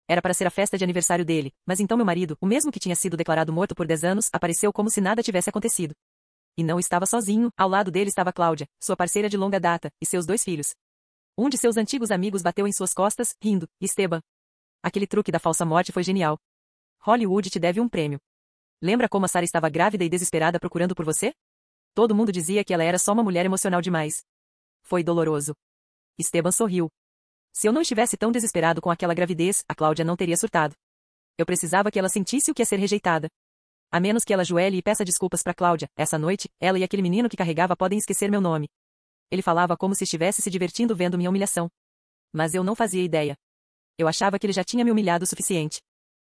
Era para ser a festa de aniversário dele, mas então meu marido, o mesmo que tinha sido declarado morto por 10 anos, apareceu como se nada tivesse acontecido. E não estava sozinho, ao lado dele estava Cláudia, sua parceira de longa data, e seus 2 filhos. Um de seus antigos amigos bateu em suas costas, rindo, Esteban. Aquele truque da falsa morte foi genial. Hollywood te deve um prêmio. Lembra como a Sarah estava grávida e desesperada procurando por você? Todo mundo dizia que ela era só uma mulher emocional demais. Foi doloroso. Esteban sorriu. Se eu não estivesse tão desesperado com aquela gravidez, a Cláudia não teria surtado. Eu precisava que ela sentisse o que é ser rejeitada. A menos que ela ajoelhe e peça desculpas para Cláudia, essa noite, ela e aquele menino que carregava podem esquecer meu nome. Ele falava como se estivesse se divertindo vendo minha humilhação. Mas eu não fazia ideia. Eu achava que ele já tinha me humilhado o suficiente.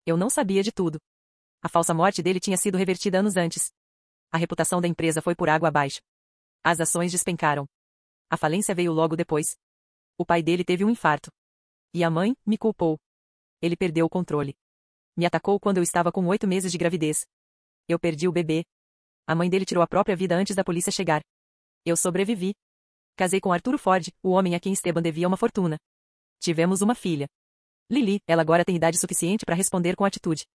Eu não sabia de tudo. A falsa morte dele tinha sido revertida anos antes. A reputação da empresa foi por água abaixo. As ações despencaram. A falência veio logo depois. O pai dele teve um infarto. E a mãe me culpou. Ele perdeu o controle. Me atacou quando eu estava com 8 meses de gravidez. Eu perdi o bebê. A mãe dele tirou a própria vida antes da polícia chegar. Eu sobrevivi. Casei com Arturo Ford, o homem a quem Esteban devia uma fortuna. Tivemos uma filha. Lily, ela agora tem idade suficiente para responder com atitude.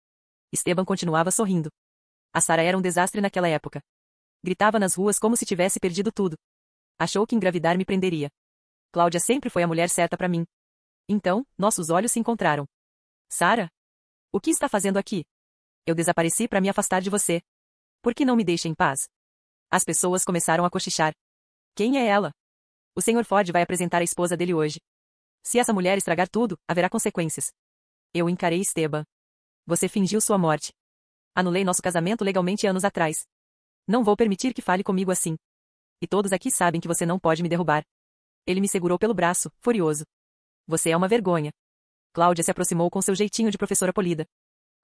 Esteban continuava sorrindo. A Sarah era um desastre naquela época. Gritava nas ruas como se tivesse perdido tudo. Achou que engravidar me prenderia. Cláudia sempre foi a mulher certa para mim. Então, nossos olhos se encontraram. Sarah? O que está fazendo aqui? Eu desapareci para me afastar de você. Por que não me deixa em paz? As pessoas começaram a cochichar. Quem é ela? O Sr. Ford vai apresentar a esposa dele hoje. Se essa mulher estragar tudo, haverá consequências. Eu encarei Esteban. Você fingiu sua morte. Anulei nosso casamento legalmente anos atrás. Não vou permitir que fale comigo assim. E todos aqui sabem que você não pode me derrubar. Ele me segurou pelo braço, furioso. Você é uma vergonha. Cláudia se aproximou com seu jeitinho de professora polida.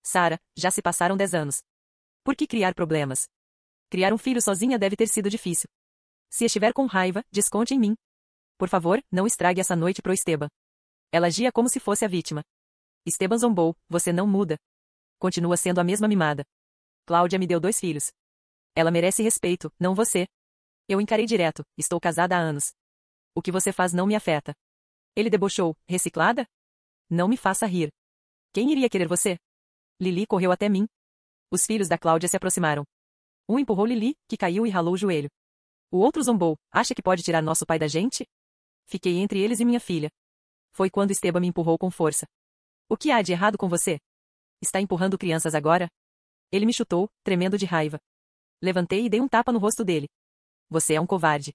Sarah, já se passaram 10 anos. Por que criar problemas? Criar um filho sozinha deve ter sido difícil. Se estiver com raiva, desconte em mim. Por favor, não estrague essa noite pro Esteban. Ela agia como se fosse a vítima. Esteban zombou, você não muda. Continua sendo a mesma mimada. Cláudia me deu 2 filhos. Ela merece respeito, não você. Eu encarei direto, estou casada há anos. O que você faz não me afeta. Ele debochou, reciclada? Não me faça rir. Quem iria querer você? Lily correu até mim. Os filhos da Cláudia se aproximaram. Um empurrou Lily, que caiu e ralou o joelho. O outro zombou, acha que pode tirar nosso pai da gente? Fiquei entre eles e minha filha. Foi quando Esteban me empurrou com força. O que há de errado com você? Está empurrando crianças agora? Ele me chutou, tremendo de raiva. Levantei e dei um tapa no rosto dele. Você é um covarde.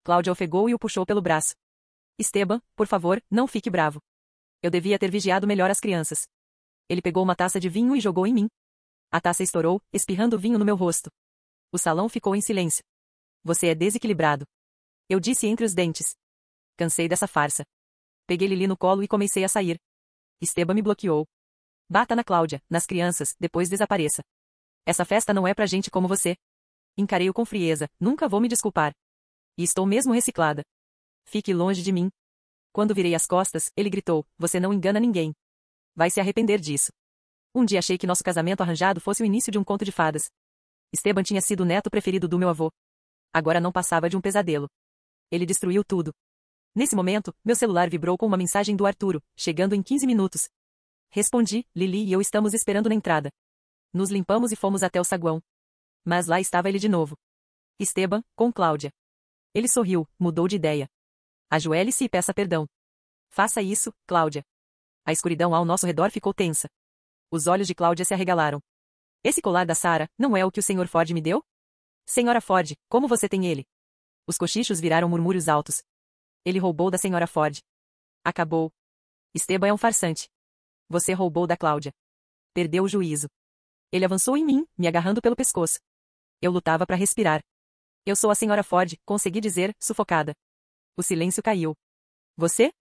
Cláudia ofegou e o puxou pelo braço. Esteban, por favor, não fique bravo. Eu devia ter vigiado melhor as crianças. Ele pegou uma taça de vinho e jogou em mim. A taça estourou, espirrando vinho no meu rosto. O salão ficou em silêncio. Você é desequilibrado. Eu disse entre os dentes. Cansei dessa farsa. Peguei Lily no colo e comecei a sair. Esteban me bloqueou. Bata na Cláudia, nas crianças, depois desapareça. Essa festa não é pra gente como você. Encarei-o com frieza, nunca vou me desculpar. E estou mesmo reciclada. Fique longe de mim. Quando virei as costas, ele gritou, você não engana ninguém. Vai se arrepender disso. Um dia achei que nosso casamento arranjado fosse o início de um conto de fadas. Esteban tinha sido o neto preferido do meu avô. Agora não passava de um pesadelo. Ele destruiu tudo. Nesse momento, meu celular vibrou com uma mensagem do Arturo, chegando em 15 minutos. Respondi, Lily e eu estamos esperando na entrada. Nos limpamos e fomos até o saguão. Mas lá estava ele de novo. Esteban, com Cláudia. Ele sorriu, mudou de ideia. Ajoelhe-se e peça perdão. Faça isso, Cláudia. A escuridão ao nosso redor ficou tensa. Os olhos de Cláudia se arregalaram. Esse colar da Sarah, não é o que o Sr. Ford me deu? Senhora Ford, como você tem ele? Os cochichos viraram murmúrios altos. Ele roubou da Senhora Ford. Acabou. Esteban é um farsante. Você roubou da Cláudia. Perdeu o juízo. Ele avançou em mim, me agarrando pelo pescoço. Eu lutava para respirar. Eu sou a Senhora Ford, consegui dizer, sufocada. O silêncio caiu. Você?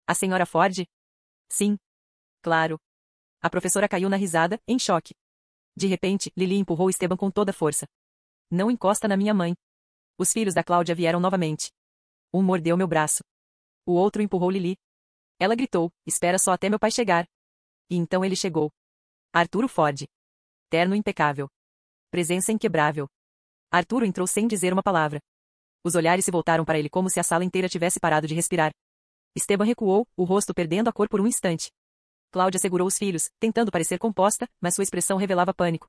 A Senhora Ford? Sim. Claro. A professora caiu na risada, em choque. De repente, Lily empurrou Esteban com toda força. Não encosta na minha mãe. Os filhos da Cláudia vieram novamente. Um mordeu meu braço. O outro empurrou Lily. Ela gritou, espera só até meu pai chegar. E então ele chegou. Arturo Ford. Terno impecável. Presença inquebrável. Arturo entrou sem dizer uma palavra. Os olhares se voltaram para ele como se a sala inteira tivesse parado de respirar. Esteban recuou, o rosto perdendo a cor por um instante. Cláudia segurou os filhos, tentando parecer composta, mas sua expressão revelava pânico.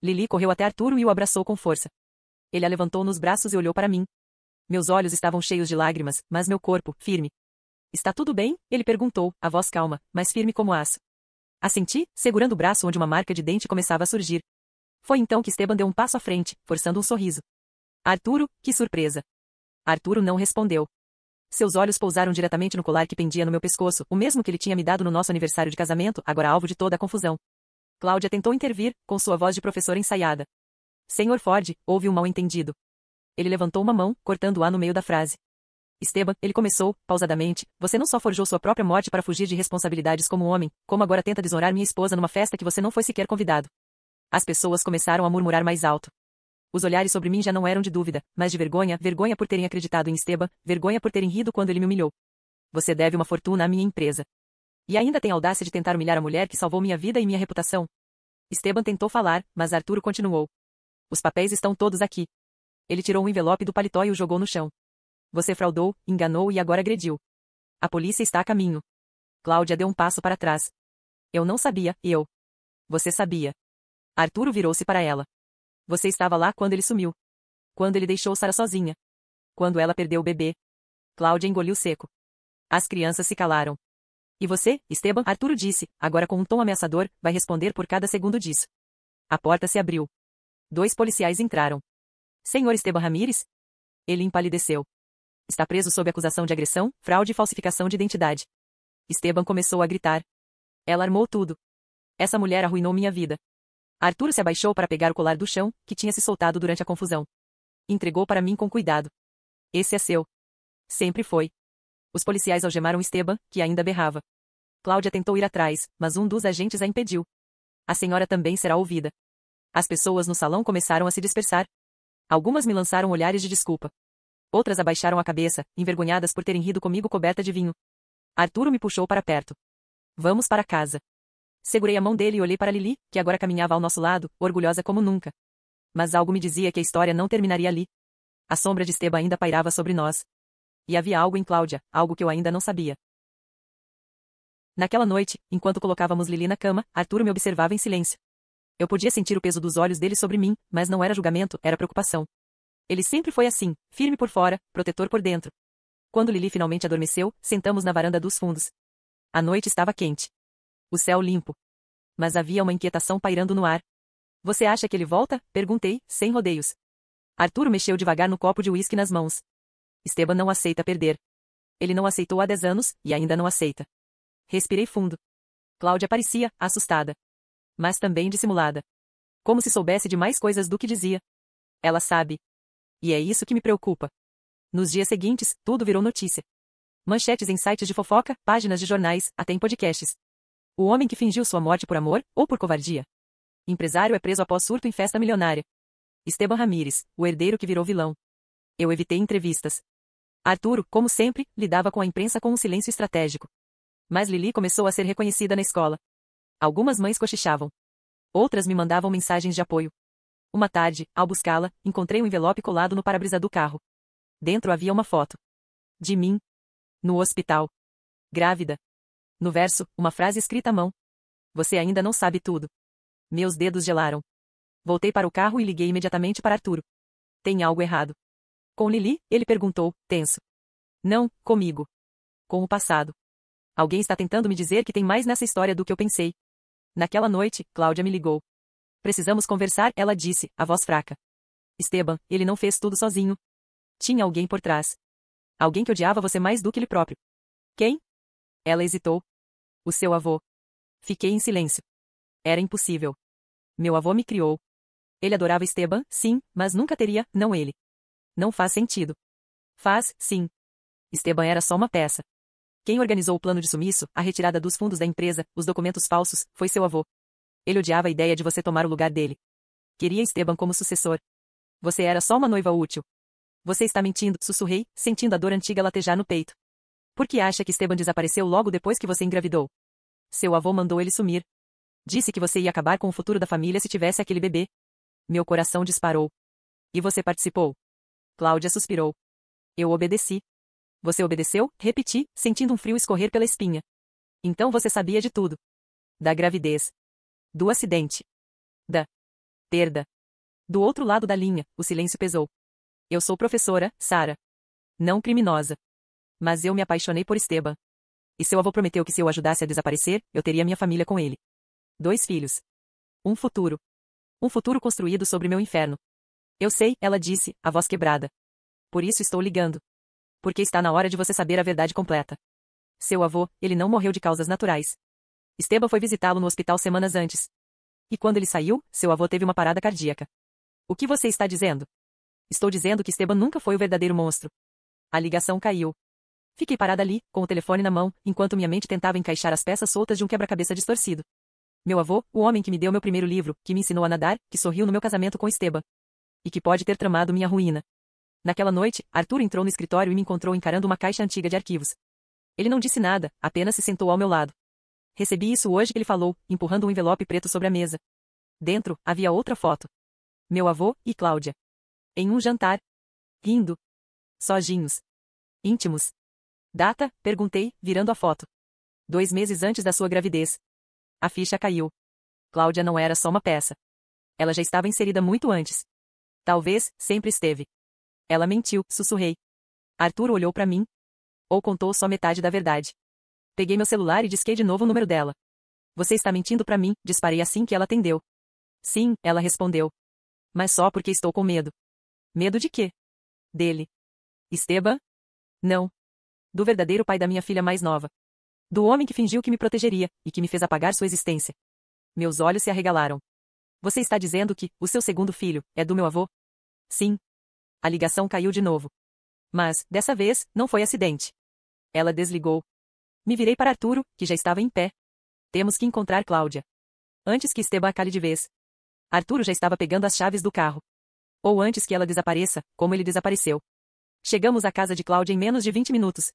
Lili correu até Arturo e o abraçou com força. Ele a levantou nos braços e olhou para mim. Meus olhos estavam cheios de lágrimas, mas meu corpo, firme. Está tudo bem? Ele perguntou, a voz calma, mas firme como aço. Assenti, segurando o braço onde uma marca de dente começava a surgir. Foi então que Esteban deu um passo à frente, forçando um sorriso. Arturo, que surpresa! Arturo não respondeu. Seus olhos pousaram diretamente no colar que pendia no meu pescoço, o mesmo que ele tinha me dado no nosso aniversário de casamento, agora alvo de toda a confusão. Cláudia tentou intervir, com sua voz de professora ensaiada. Senhor Ford, houve um mal-entendido. Ele levantou uma mão, cortando-a no meio da frase. Esteban, ele começou, pausadamente, você não só forjou sua própria morte para fugir de responsabilidades como homem, como agora tenta desonrar minha esposa numa festa que você não foi sequer convidado. As pessoas começaram a murmurar mais alto. Os olhares sobre mim já não eram de dúvida, mas de vergonha, vergonha por terem acreditado em Esteban, vergonha por terem rido quando ele me humilhou. Você deve uma fortuna à minha empresa. E ainda tem a audácia de tentar humilhar a mulher que salvou minha vida e minha reputação. Esteban tentou falar, mas Arturo continuou. Os papéis estão todos aqui. Ele tirou um envelope do paletó e o jogou no chão. Você fraudou, enganou e agora agrediu. A polícia está a caminho. Cláudia deu um passo para trás. Eu não sabia, eu. Você sabia. Arturo virou-se para ela. Você estava lá quando ele sumiu. Quando ele deixou Sara sozinha. Quando ela perdeu o bebê. Cláudia engoliu seco. As crianças se calaram. E você, Esteban? Arturo disse, agora com um tom ameaçador, vai responder por cada segundo disso. A porta se abriu. 2 policiais entraram. Senhor Esteban Ramírez? Ele empalideceu. Está preso sob acusação de agressão, fraude e falsificação de identidade. Esteban começou a gritar. Ela armou tudo. Essa mulher arruinou minha vida. Arturo se abaixou para pegar o colar do chão, que tinha se soltado durante a confusão. Entregou para mim com cuidado. Esse é seu. Sempre foi. Os policiais algemaram Esteban, que ainda berrava. Cláudia tentou ir atrás, mas um dos agentes a impediu. A senhora também será ouvida. As pessoas no salão começaram a se dispersar. Algumas me lançaram olhares de desculpa. Outras abaixaram a cabeça, envergonhadas por terem rido comigo coberta de vinho. Arturo me puxou para perto. Vamos para casa. Segurei a mão dele e olhei para Lili, que agora caminhava ao nosso lado, orgulhosa como nunca. Mas algo me dizia que a história não terminaria ali. A sombra de Esteban ainda pairava sobre nós. E havia algo em Cláudia, algo que eu ainda não sabia. Naquela noite, enquanto colocávamos Lili na cama, Arturo me observava em silêncio. Eu podia sentir o peso dos olhos dele sobre mim, mas não era julgamento, era preocupação. Ele sempre foi assim, firme por fora, protetor por dentro. Quando Lili finalmente adormeceu, sentamos na varanda dos fundos. A noite estava quente. O céu limpo. Mas havia uma inquietação pairando no ar. Você acha que ele volta? Perguntei, sem rodeios. Arturo mexeu devagar no copo de uísque nas mãos. Esteban não aceita perder. Ele não aceitou há 10 anos, e ainda não aceita. Respirei fundo. Cláudia parecia assustada. Mas também dissimulada. Como se soubesse de mais coisas do que dizia. Ela sabe. E é isso que me preocupa. Nos dias seguintes, tudo virou notícia. Manchetes em sites de fofoca, páginas de jornais, até em podcasts. O homem que fingiu sua morte por amor, ou por covardia. Empresário é preso após surto em festa milionária. Esteban Ramírez, o herdeiro que virou vilão. Eu evitei entrevistas. Arturo, como sempre, lidava com a imprensa com um silêncio estratégico. Mas Lili começou a ser reconhecida na escola. Algumas mães cochichavam. Outras me mandavam mensagens de apoio. Uma tarde, ao buscá-la, encontrei um envelope colado no para-brisa do carro. Dentro havia uma foto. De mim. No hospital. Grávida. No verso, uma frase escrita à mão. Você ainda não sabe tudo. Meus dedos gelaram. Voltei para o carro e liguei imediatamente para Arturo. Tem algo errado. Com Lili, ele perguntou, tenso. Não, comigo. Com o passado. Alguém está tentando me dizer que tem mais nessa história do que eu pensei. Naquela noite, Cláudia me ligou. Precisamos conversar, ela disse, a voz fraca. Esteban, ele não fez tudo sozinho. Tinha alguém por trás. Alguém que odiava você mais do que ele próprio. Quem? Ela hesitou. O seu avô. Fiquei em silêncio. Era impossível. Meu avô me criou. Ele adorava Esteban, sim, mas nunca teria, não ele. Não faz sentido. Faz, sim. Esteban era só uma peça. Quem organizou o plano de sumiço, a retirada dos fundos da empresa, os documentos falsos, foi seu avô. Ele odiava a ideia de você tomar o lugar dele. Queria Esteban como sucessor. Você era só uma noiva útil. Você está mentindo, sussurrei, sentindo a dor antiga latejar no peito. Por que acha que Esteban desapareceu logo depois que você engravidou? Seu avô mandou ele sumir. Disse que você ia acabar com o futuro da família se tivesse aquele bebê. Meu coração disparou. E você participou? Cláudia suspirou. Eu obedeci. Você obedeceu? Repeti, sentindo um frio escorrer pela espinha. Então você sabia de tudo. Da gravidez. Do acidente. Da perda. Do outro lado da linha, o silêncio pesou. Eu sou professora, Sarah. Não criminosa. Mas eu me apaixonei por Esteban. E seu avô prometeu que se eu ajudasse a desaparecer, eu teria minha família com ele. 2 filhos. Um futuro. Um futuro construído sobre meu inferno. Eu sei, ela disse, a voz quebrada. Por isso estou ligando. Porque está na hora de você saber a verdade completa. Seu avô, ele não morreu de causas naturais. Esteban foi visitá-lo no hospital semanas antes. E quando ele saiu, seu avô teve uma parada cardíaca. O que você está dizendo? Estou dizendo que Esteban nunca foi o verdadeiro monstro. A ligação caiu. Fiquei parada ali, com o telefone na mão, enquanto minha mente tentava encaixar as peças soltas de um quebra-cabeça distorcido. Meu avô, o homem que me deu meu primeiro livro, que me ensinou a nadar, que sorriu no meu casamento com Esteban. E que pode ter tramado minha ruína. Naquela noite, Arthur entrou no escritório e me encontrou encarando uma caixa antiga de arquivos. Ele não disse nada, apenas se sentou ao meu lado. Recebi isso hoje, ele falou, empurrando um envelope preto sobre a mesa. Dentro, havia outra foto. Meu avô e Cláudia. Em um jantar. Rindo. Sozinhos. Íntimos. Data? Perguntei, virando a foto. 2 meses antes da sua gravidez. A ficha caiu. Cláudia não era só uma peça. Ela já estava inserida muito antes. Talvez, sempre esteve. Ela mentiu, sussurrei. Arthur olhou para mim. Ou contou só metade da verdade. Peguei meu celular e disquei de novo o número dela. Você está mentindo para mim, disparei assim que ela atendeu. Sim, ela respondeu. Mas só porque estou com medo. Medo de quê? Dele. Esteban? Não. Do verdadeiro pai da minha filha mais nova. Do homem que fingiu que me protegeria, e que me fez apagar sua existência. Meus olhos se arregalaram. Você está dizendo que, o seu segundo filho, é do meu avô? Sim. A ligação caiu de novo. Mas, dessa vez, não foi acidente. Ela desligou. Me virei para Arturo, que já estava em pé. Temos que encontrar Cláudia. Antes que Esteban a cale de vez. Arturo já estava pegando as chaves do carro. Ou antes que ela desapareça, como ele desapareceu. Chegamos à casa de Cláudia em menos de 20 minutos.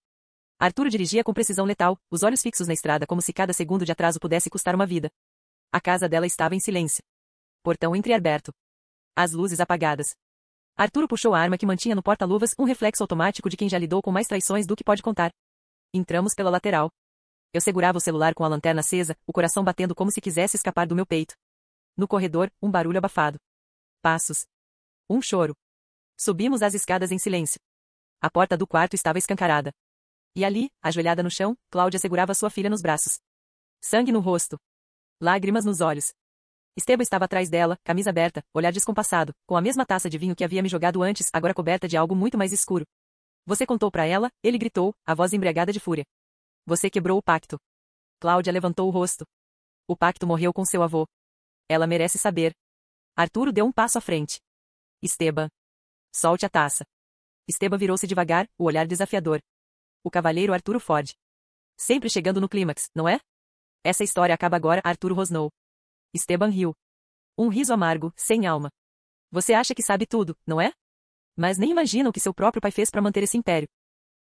Arturo dirigia com precisão letal, os olhos fixos na estrada como se cada segundo de atraso pudesse custar uma vida. A casa dela estava em silêncio. Portão entreaberto. As luzes apagadas. Arturo puxou a arma que mantinha no porta-luvas, um reflexo automático de quem já lidou com mais traições do que pode contar. Entramos pela lateral. Eu segurava o celular com a lanterna acesa, o coração batendo como se quisesse escapar do meu peito. No corredor, um barulho abafado. Passos. Um choro. Subimos as escadas em silêncio. A porta do quarto estava escancarada. E ali, ajoelhada no chão, Cláudia segurava sua filha nos braços. Sangue no rosto. Lágrimas nos olhos. Esteban estava atrás dela, camisa aberta, olhar descompassado, com a mesma taça de vinho que havia me jogado antes, agora coberta de algo muito mais escuro. Você contou para ela? Ele gritou, a voz embriagada de fúria. Você quebrou o pacto. Cláudia levantou o rosto. O pacto morreu com seu avô. Ela merece saber. Arturo deu um passo à frente. Esteban. Solte a taça. Esteban virou-se devagar, o olhar desafiador. O cavalheiro Arturo Ford. Sempre chegando no clímax, não é? Essa história acaba agora, Arturo rosnou. Esteban riu. Um riso amargo, sem alma. Você acha que sabe tudo, não é? Mas nem imagina o que seu próprio pai fez para manter esse império.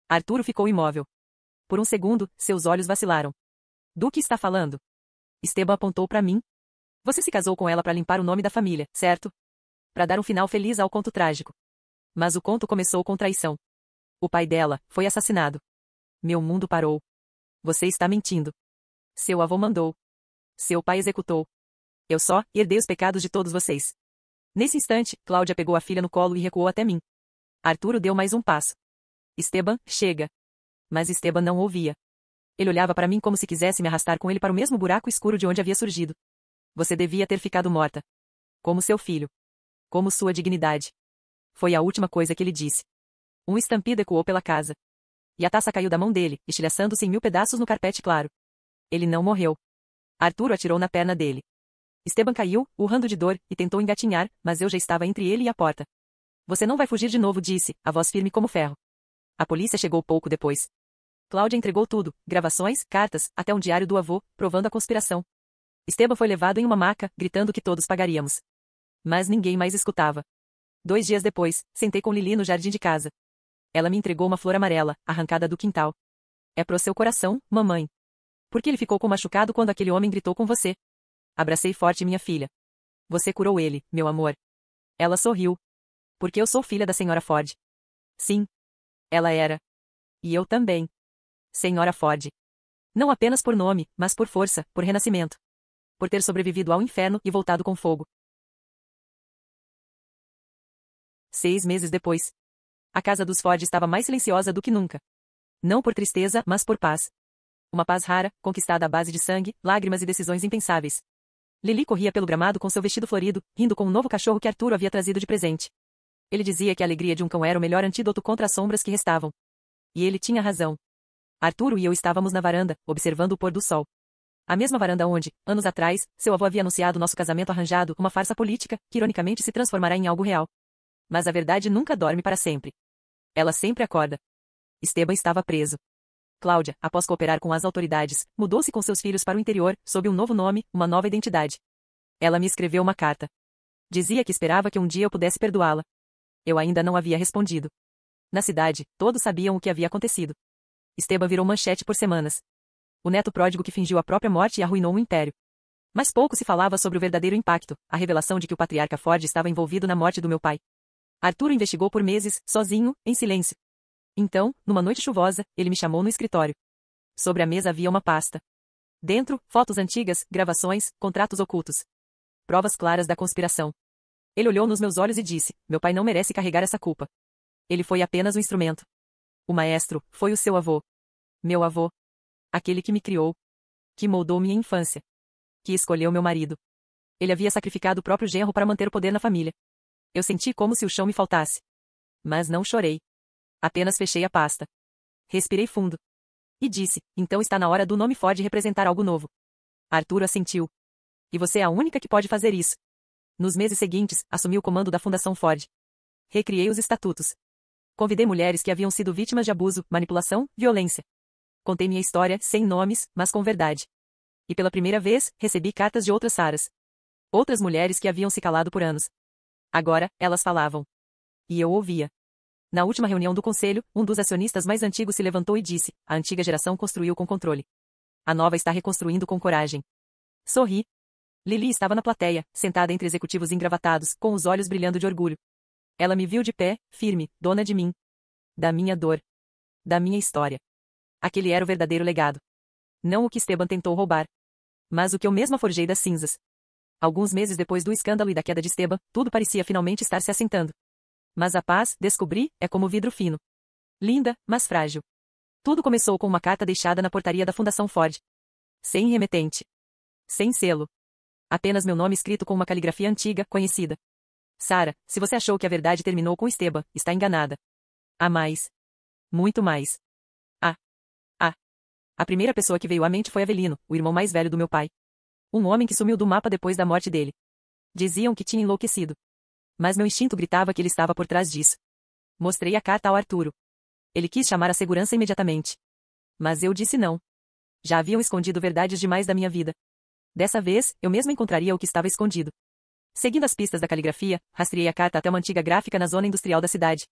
Arturo ficou imóvel. Por um segundo, seus olhos vacilaram. Do que está falando? Esteban apontou para mim. Você se casou com ela para limpar o nome da família, certo? Para dar um final feliz ao conto trágico. Mas o conto começou com traição. O pai dela foi assassinado. Meu mundo parou. Você está mentindo. Seu avô mandou. Seu pai executou. Eu só herdei os pecados de todos vocês. Nesse instante, Cláudia pegou a filha no colo e recuou até mim. Arturo deu mais um passo. Esteban, chega. Mas Esteban não ouvia. Ele olhava para mim como se quisesse me arrastar com ele para o mesmo buraco escuro de onde havia surgido. Você devia ter ficado morta. Como seu filho. Como sua dignidade. Foi a última coisa que ele disse. Um estampido ecoou pela casa. E a taça caiu da mão dele, estilhaçando-se em 1000 pedaços no carpete claro. Ele não morreu. Arturo atirou na perna dele. Esteban caiu, urrando de dor, e tentou engatinhar, mas eu já estava entre ele e a porta. Você não vai fugir de novo, disse, a voz firme como ferro. A polícia chegou pouco depois. Cláudia entregou tudo, gravações, cartas, até um diário do avô, provando a conspiração. Esteban foi levado em uma maca, gritando que todos pagaríamos. Mas ninguém mais escutava. 2 dias depois, sentei com Lili no jardim de casa. Ela me entregou uma flor amarela, arrancada do quintal. É pro seu coração, mamãe. Por que ele ficou com machucado quando aquele homem gritou com você? Abracei forte minha filha. Você curou ele, meu amor. Ela sorriu. Porque eu sou filha da senhora Ford. Sim. Ela era. E eu também. Senhora Ford. Não apenas por nome, mas por força, por renascimento. por ter sobrevivido ao inferno e voltado com fogo. 6 meses depois. A casa dos Ford estava mais silenciosa do que nunca. Não por tristeza, mas por paz. Uma paz rara, conquistada à base de sangue, lágrimas e decisões impensáveis. Lily corria pelo gramado com seu vestido florido, rindo com um novo cachorro que Arturo havia trazido de presente. Ele dizia que a alegria de um cão era o melhor antídoto contra as sombras que restavam. E ele tinha razão. Arturo e eu estávamos na varanda, observando o pôr do sol. A mesma varanda onde, anos atrás, seu avô havia anunciado nosso casamento arranjado, uma farsa política, que ironicamente se transformará em algo real. Mas a verdade nunca dorme para sempre. Ela sempre acorda. Esteban estava preso. Cláudia, após cooperar com as autoridades, mudou-se com seus filhos para o interior, sob um novo nome, uma nova identidade. Ela me escreveu uma carta. Dizia que esperava que um dia eu pudesse perdoá-la. Eu ainda não havia respondido. Na cidade, todos sabiam o que havia acontecido. Esteban virou manchete por semanas. O neto pródigo que fingiu a própria morte e arruinou um império. Mas pouco se falava sobre o verdadeiro impacto, a revelação de que o patriarca Ford estava envolvido na morte do meu pai. Arturo investigou por meses, sozinho, em silêncio. Então, numa noite chuvosa, ele me chamou no escritório. Sobre a mesa havia uma pasta. Dentro, fotos antigas, gravações, contratos ocultos. Provas claras da conspiração. Ele olhou nos meus olhos e disse: meu pai não merece carregar essa culpa. Ele foi apenas um instrumento. O maestro foi o seu avô. Meu avô. Aquele que me criou. Que moldou minha infância. Que escolheu meu marido. Ele havia sacrificado o próprio genro para manter o poder na família. Eu senti como se o chão me faltasse. Mas não chorei. Apenas fechei a pasta. Respirei fundo. E disse: então está na hora do nome Ford representar algo novo. Arturo assentiu. E você é a única que pode fazer isso. Nos meses seguintes, assumi o comando da Fundação Ford. Recriei os estatutos. Convidei mulheres que haviam sido vítimas de abuso, manipulação, violência. Contei minha história, sem nomes, mas com verdade. E pela primeira vez, recebi cartas de outras Saras. Outras mulheres que haviam se calado por anos. Agora, elas falavam. E eu ouvia. Na última reunião do conselho, um dos acionistas mais antigos se levantou e disse: a antiga geração construiu com controle. A nova está reconstruindo com coragem. Sorri. Lily estava na plateia, sentada entre executivos engravatados, com os olhos brilhando de orgulho. Ela me viu de pé, firme, dona de mim. Da minha dor. Da minha história. Aquele era o verdadeiro legado. Não o que Esteban tentou roubar. Mas o que eu mesma forjei das cinzas. Alguns meses depois do escândalo e da queda de Esteban, tudo parecia finalmente estar se assentando. Mas a paz, descobri, é como vidro fino. Linda, mas frágil. Tudo começou com uma carta deixada na portaria da Fundação Ford. Sem remetente. Sem selo. Apenas meu nome escrito com uma caligrafia antiga, conhecida. Sara, se você achou que a verdade terminou com Esteban, está enganada. Há mais. Muito mais. A primeira pessoa que veio à mente foi Avelino, o irmão mais velho do meu pai. Um homem que sumiu do mapa depois da morte dele. Diziam que tinha enlouquecido. Mas meu instinto gritava que ele estava por trás disso. Mostrei a carta ao Arturo. Ele quis chamar a segurança imediatamente. Mas eu disse não. Já haviam escondido verdades demais da minha vida. Dessa vez, eu mesma encontraria o que estava escondido. Seguindo as pistas da caligrafia, rastreei a carta até uma antiga gráfica na zona industrial da cidade.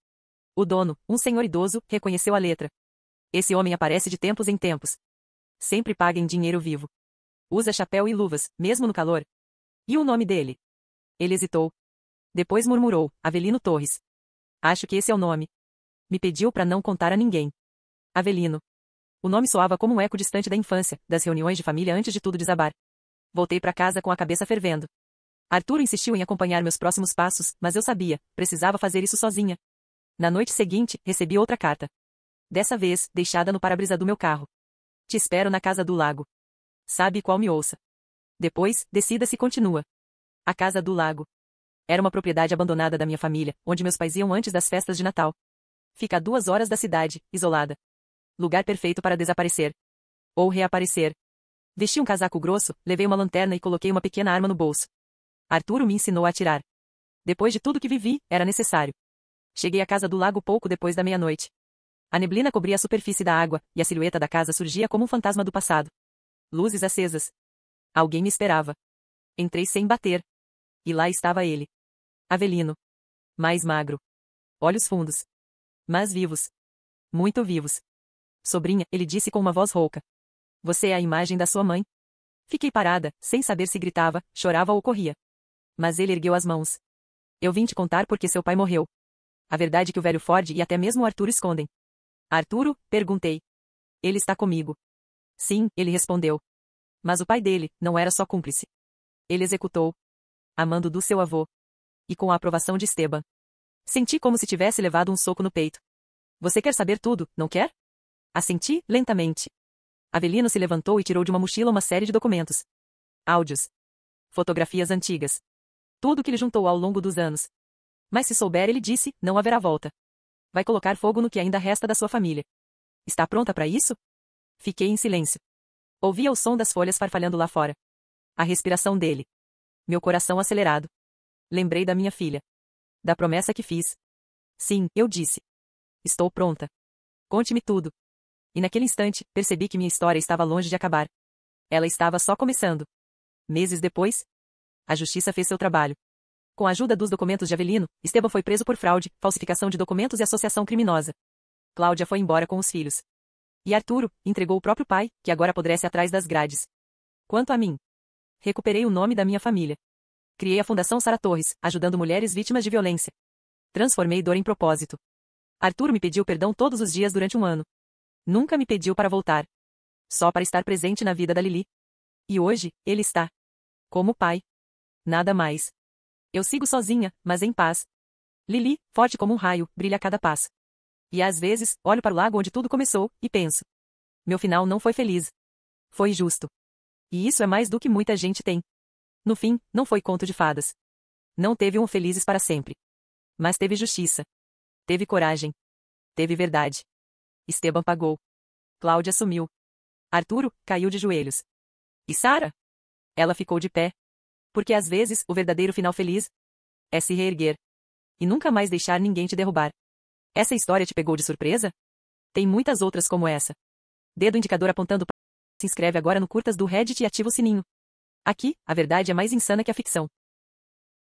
O dono, um senhor idoso, reconheceu a letra. Esse homem aparece de tempos em tempos. Sempre paga em dinheiro vivo. Usa chapéu e luvas, mesmo no calor. E o nome dele? Ele hesitou. Depois murmurou: Avelino Torres. Acho que esse é o nome. Me pediu para não contar a ninguém. Avelino. O nome soava como um eco distante da infância, das reuniões de família antes de tudo desabar. Voltei para casa com a cabeça fervendo. Arturo insistiu em acompanhar meus próximos passos, mas eu sabia, precisava fazer isso sozinha. Na noite seguinte, recebi outra carta. Dessa vez, deixada no para-brisa do meu carro. Te espero na casa do lago. Sabe qual me ouça. Depois, decida se continua. A casa do lago. Era uma propriedade abandonada da minha família, onde meus pais iam antes das festas de Natal. Fica a 2 horas da cidade, isolada. Lugar perfeito para desaparecer. Ou reaparecer. Vesti um casaco grosso, levei uma lanterna e coloquei uma pequena arma no bolso. Arturo me ensinou a atirar. Depois de tudo que vivi, era necessário. Cheguei à casa do lago pouco depois da meia-noite. A neblina cobria a superfície da água, e a silhueta da casa surgia como um fantasma do passado. Luzes acesas. Alguém me esperava. Entrei sem bater. E lá estava ele. Avelino. Mais magro. Olhos fundos. Mas vivos. Muito vivos. Sobrinha, ele disse com uma voz rouca. Você é a imagem da sua mãe. Fiquei parada, sem saber se gritava, chorava ou corria. Mas ele ergueu as mãos. Eu vim te contar porque seu pai morreu. A verdade que o velho Ford e até mesmo o Arturo escondem. Arturo? Perguntei. Ele está comigo. Sim, ele respondeu. Mas o pai dele não era só cúmplice. Ele executou, a mando do seu avô. E com a aprovação de Esteban. Senti como se tivesse levado um soco no peito. Você quer saber tudo, não quer? Assenti, lentamente. Avelino se levantou e tirou de uma mochila uma série de documentos. Áudios. Fotografias antigas. Tudo que ele juntou ao longo dos anos. Mas se souber, ele disse, não haverá volta. Vai colocar fogo no que ainda resta da sua família. Está pronta para isso? Fiquei em silêncio. Ouvia o som das folhas farfalhando lá fora. A respiração dele. Meu coração acelerado. Lembrei da minha filha. Da promessa que fiz. Sim, eu disse. Estou pronta. Conte-me tudo. E naquele instante, percebi que minha história estava longe de acabar. Ela estava só começando. Meses depois, a justiça fez seu trabalho. Com a ajuda dos documentos de Avelino, Esteban foi preso por fraude, falsificação de documentos e associação criminosa. Cláudia foi embora com os filhos. E Arturo entregou o próprio pai, que agora apodrece atrás das grades. Quanto a mim, recuperei o nome da minha família. Criei a Fundação Sara Torres, ajudando mulheres vítimas de violência. Transformei dor em propósito. Arturo me pediu perdão todos os dias durante um ano. Nunca me pediu para voltar. Só para estar presente na vida da Lili. E hoje, ele está. Como pai. Nada mais. Eu sigo sozinha, mas em paz. Lili, forte como um raio, brilha a cada passo. E às vezes, olho para o lago onde tudo começou, e penso. Meu final não foi feliz. Foi justo. E isso é mais do que muita gente tem. No fim, não foi conto de fadas. Não teve um felizes para sempre. Mas teve justiça. Teve coragem. Teve verdade. Esteban pagou. Cláudia sumiu. Arturo caiu de joelhos. E Sara? Ela ficou de pé. Porque às vezes, o verdadeiro final feliz é se reerguer. E nunca mais deixar ninguém te derrubar. Essa história te pegou de surpresa? Tem muitas outras como essa. Dedo indicador apontando para... Se inscreve agora no Curtas do Reddit e ativa o sininho. Aqui, a verdade é mais insana que a ficção.